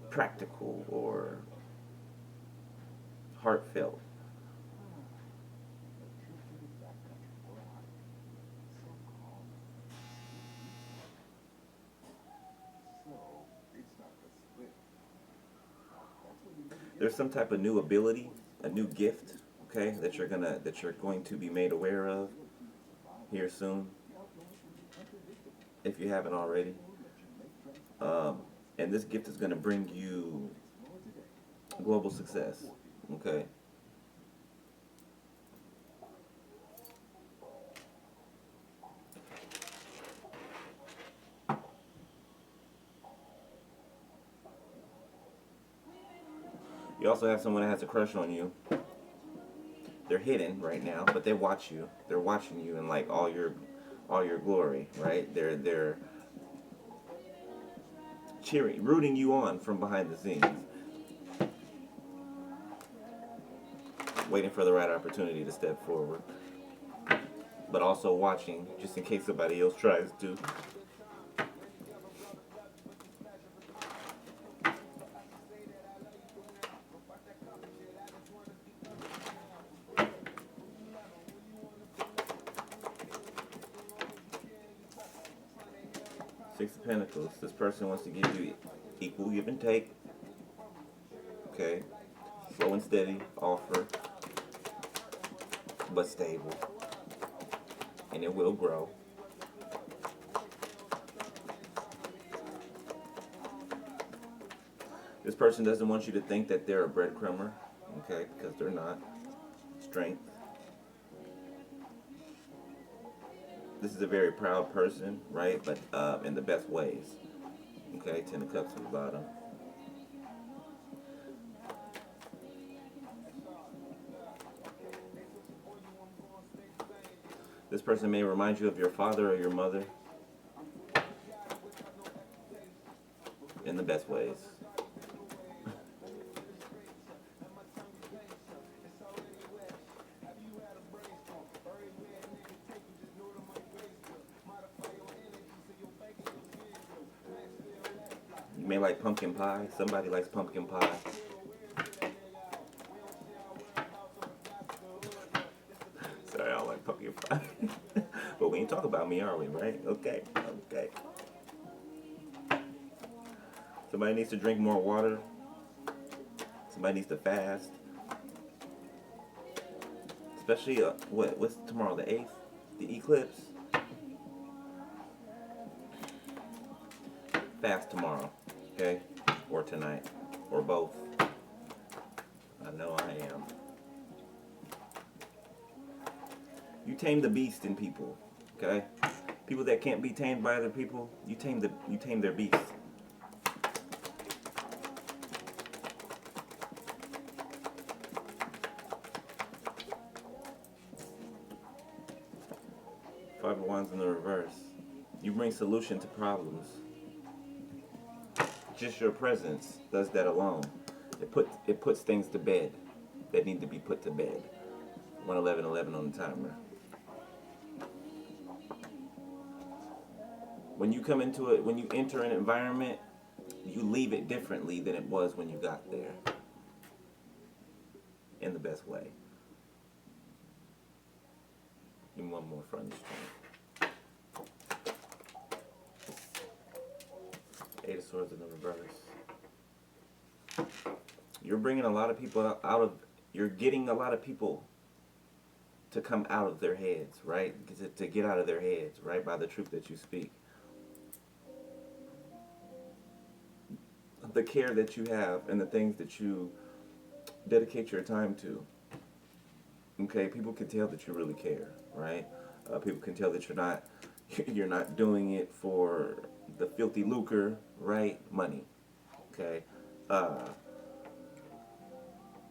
practical or heartfelt. There's some type of new ability, a new gift, okay, that you're going to be made aware of here soon, if you haven't already. And this gift is going to bring you global success, okay? You also have someone that has a crush on you. They're hidden right now, but they watch you. They're watching you in like all your glory, right? They're cheering, rooting you on from behind the scenes, waiting for the right opportunity to step forward, but also watching just in case somebody else tries to. Six of Pentacles. This person wants to give you equal give and take. Okay. Slow and steady offer, but stable. And it will grow. This person doesn't want you to think that they're a breadcrumber, okay, because they're not. Strength. This is a very proud person, right? But in the best ways. Okay, 10 of Cups at the bottom. This person may remind you of your father or your mother in the best ways. You may like pumpkin pie. Somebody likes pumpkin pie. Sorry, I don't like pumpkin pie. But we ain't talk about me, are we? Right? Okay. Okay. Somebody needs to drink more water. Somebody needs to fast. Especially, what's tomorrow? The 8th? The eclipse? Fast tomorrow. Okay? Or tonight. Or both. I know I am. You tame the beast in people. Okay? People that can't be tamed by other people, you tame their beast. from the reverse. You bring solution to problems. Just your presence does that alone. It puts things to bed that need to be put to bed. 111:11 on the timer. When you come into it, when you enter an environment, you leave it differently than it was when you got there. In the best way. Give me one more front string. Eight of Swords in the reverse. You're bringing a lot of people you're getting a lot of people to come out of their heads, right? To get out of their heads, right? By the truth that you speak. The care that you have and the things that you dedicate your time to. Okay, people can tell that you really care, right? People can tell that you're not doing it for the filthy lucre, right? Money. Okay.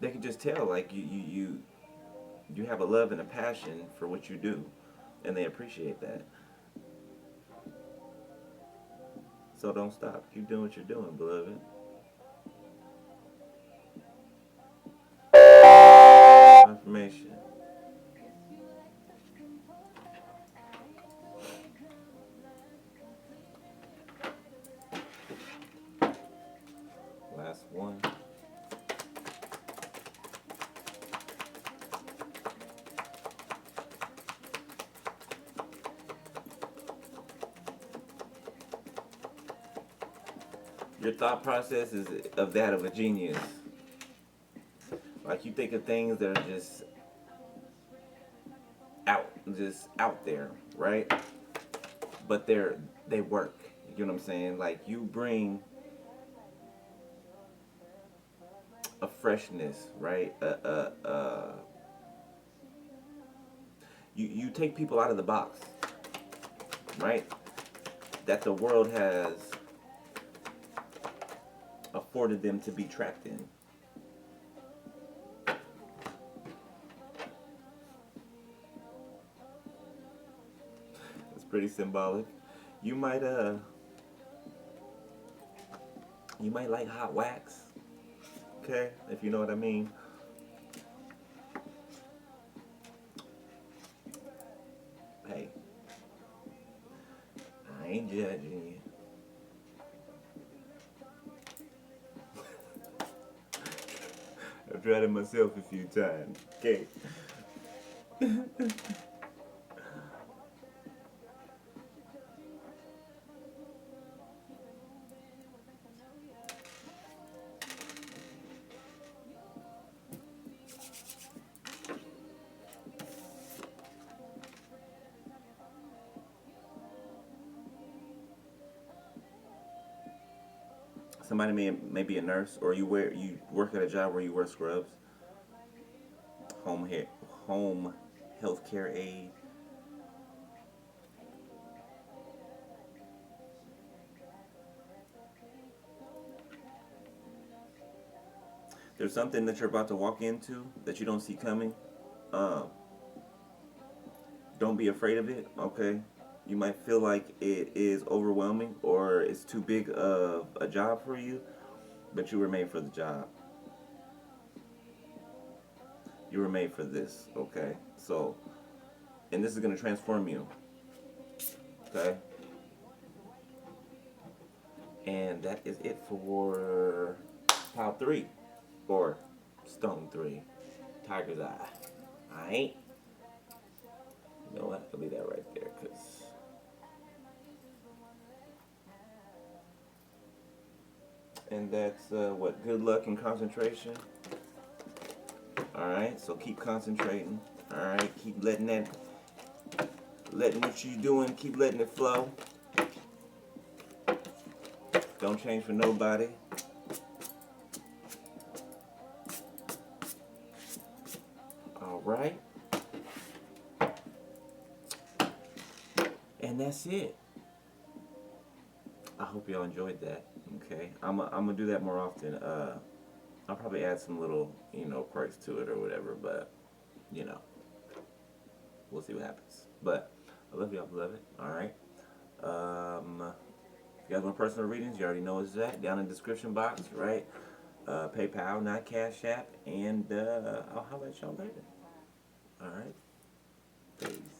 They can just tell, like, you have a love and a passion for what you do, and they appreciate that. So don't stop. Keep doing what you're doing, beloved. Confirmation. Last one. Your thought process is of that of a genius. Like, you think of things that are just out there, right? But they work. You know what I'm saying? Like, you bring a freshness, right? You take people out of the box, right? That the world has afforded them to be trapped in. It's pretty symbolic. You might like hot wax, okay, if you know what I mean. Hey, I ain't judging you. I've tried it myself a few times. Okay. Somebody may be a nurse, or you work at a job where you wear scrubs. Home healthcare aid. There's something that you're about to walk into that you don't see coming. Don't be afraid of it, okay? You might feel like it is overwhelming or it's too big of a job for you, but you were made for the job. You were made for this, okay? So, and this is going to transform you, okay? And that is it for pile 3, or stone 3, tiger's eye. Alright? You know what? I'll leave that right there, because and that's what, good luck and concentration. Alright, so keep concentrating. Alright, keep letting what you're doing, keep letting it flow. Don't change for nobody. Alright. And that's it. I hope y'all enjoyed that. Okay, I'm gonna do that more often. I'll probably add some little, quirks to it or whatever, but we'll see what happens. But I love y'all, beloved. All right. If you guys want personal readings, you already know what's that down in the description box, right? PayPal, not Cash App, and I'll holler at y'all later. All right. Peace.